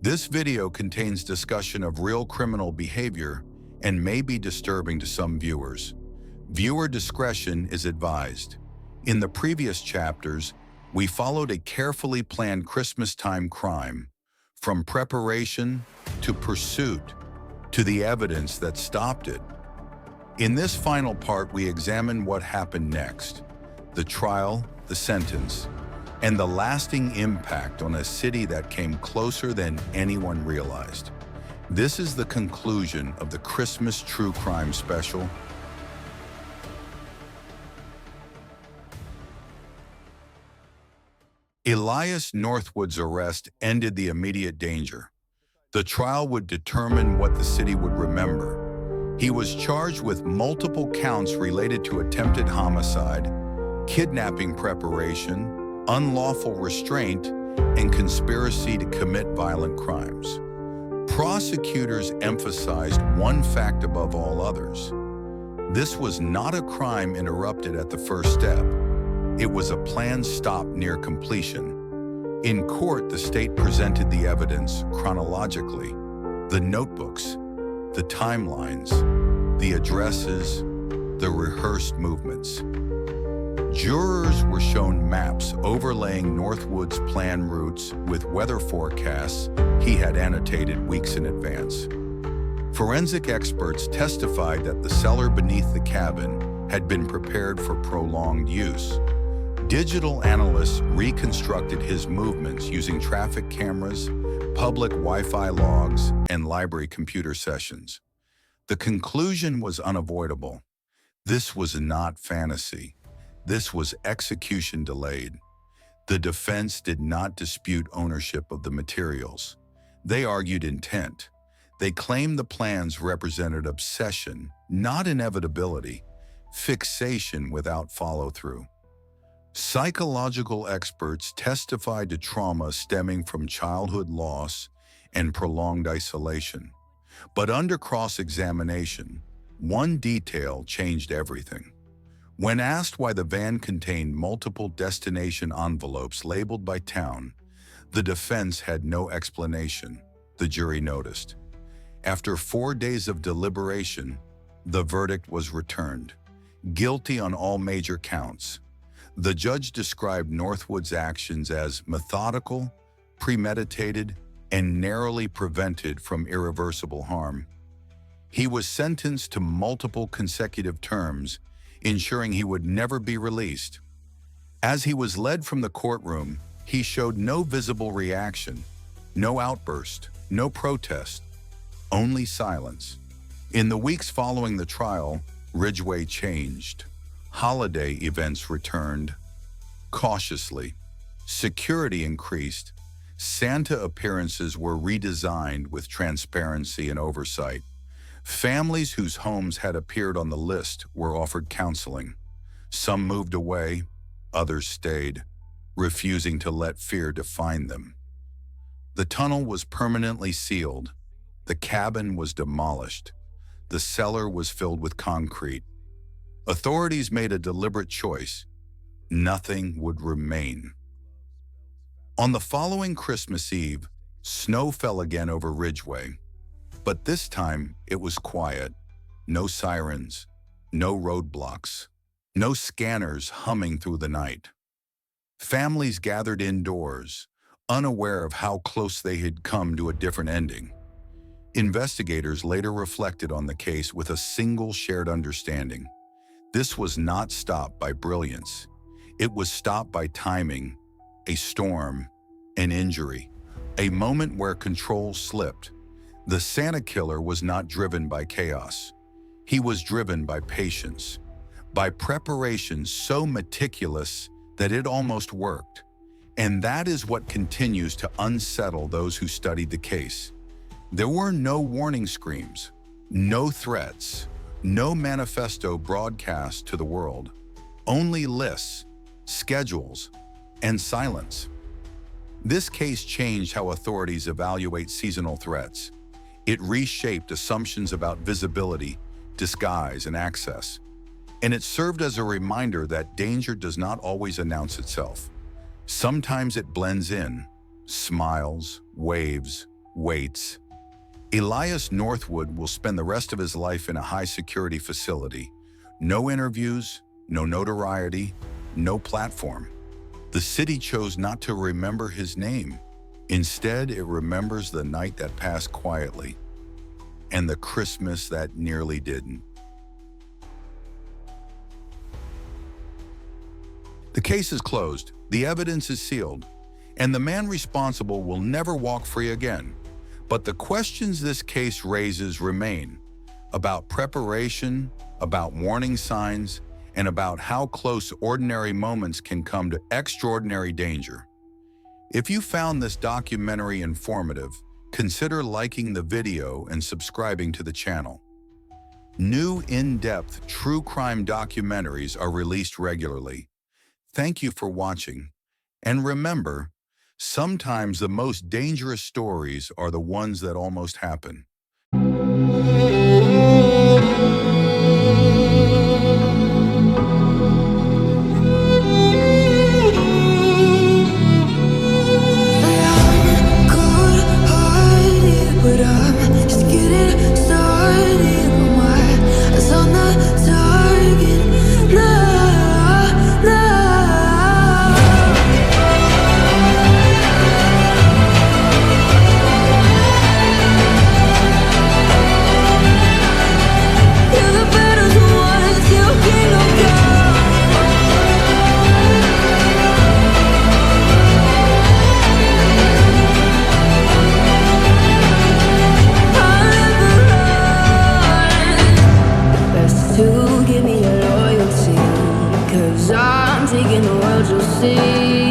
This video contains discussion of real criminal behavior and may be disturbing to some viewers. Viewer discretion is advised. In the previous chapters, we followed a carefully planned Christmas-time crime, from preparation to pursuit to the evidence that stopped it. In this final part, we examine what happened next, the trial, the sentence, and the lasting impact on a city that came closer than anyone realized. This is the conclusion of the Christmas True Crime Special. Elias Northwood's arrest ended the immediate danger. The trial would determine what the city would remember. He was charged with multiple counts related to attempted homicide, kidnapping preparation, unlawful restraint, and conspiracy to commit violent crimes. Prosecutors emphasized one fact above all others. This was not a crime interrupted at the first step. It was a planned stop near completion. In court, the state presented the evidence chronologically: the notebooks, the timelines, the addresses, the rehearsed movements. Jurors were shown maps overlaying Northwood's planned routes with weather forecasts he had annotated weeks in advance. Forensic experts testified that the cellar beneath the cabin had been prepared for prolonged use. Digital analysts reconstructed his movements using traffic cameras, public Wi-Fi logs, and library computer sessions. The conclusion was unavoidable. This was not fantasy. This was execution delayed. The defense did not dispute ownership of the materials. They argued intent. They claimed the plans represented obsession, not inevitability, fixation without follow-through. Psychological experts testified to trauma stemming from childhood loss and prolonged isolation. But under cross-examination, one detail changed everything. When asked why the van contained multiple destination envelopes labeled by town, the defense had no explanation, the jury noticed. After 4 days of deliberation, the verdict was returned: guilty on all major counts. The judge described Northwood's actions as methodical, premeditated, and narrowly prevented from irreversible harm. He was sentenced to multiple consecutive terms, ensuring he would never be released. As he was led from the courtroom, he showed no visible reaction, no outburst, no protest, only silence. In the weeks following the trial, Ridgway changed. Holiday events returned cautiously. Security increased. Santa appearances were redesigned with transparency and oversight. Families whose homes had appeared on the list were offered counseling. Some moved away, others stayed, refusing to let fear define them. The tunnel was permanently sealed. The cabin was demolished. The cellar was filled with concrete. Authorities made a deliberate choice. Nothing would remain. On the following Christmas Eve, snow fell again over Ridgway. But this time, it was quiet. No sirens, no roadblocks, no scanners humming through the night. Families gathered indoors, unaware of how close they had come to a different ending. Investigators later reflected on the case with a single shared understanding. This was not stopped by brilliance. It was stopped by timing, a storm, an injury, a moment where control slipped. The Santa killer was not driven by chaos. He was driven by patience, by preparation so meticulous that it almost worked. And that is what continues to unsettle those who studied the case. There were no warning screams, no threats, no manifesto broadcast to the world, only lists, schedules, and silence. This case changed how authorities evaluate seasonal threats. It reshaped assumptions about visibility, disguise, and access. And it served as a reminder that danger does not always announce itself. Sometimes it blends in, smiles, waves, waits. Elias Northwood will spend the rest of his life in a high-security facility. No interviews, no notoriety, no platform. The city chose not to remember his name. Instead, it remembers the night that passed quietly and the Christmas that nearly didn't. The case is closed, the evidence is sealed, and the man responsible will never walk free again. But the questions this case raises remain about preparation, about warning signs, and about how close ordinary moments can come to extraordinary danger. If you found this documentary informative, consider liking the video and subscribing to the channel. New in-depth true crime documentaries are released regularly. Thank you for watching. And remember, sometimes the most dangerous stories are the ones that almost happen. Give me your loyalty, 'cause I'm taking the world, you'll see.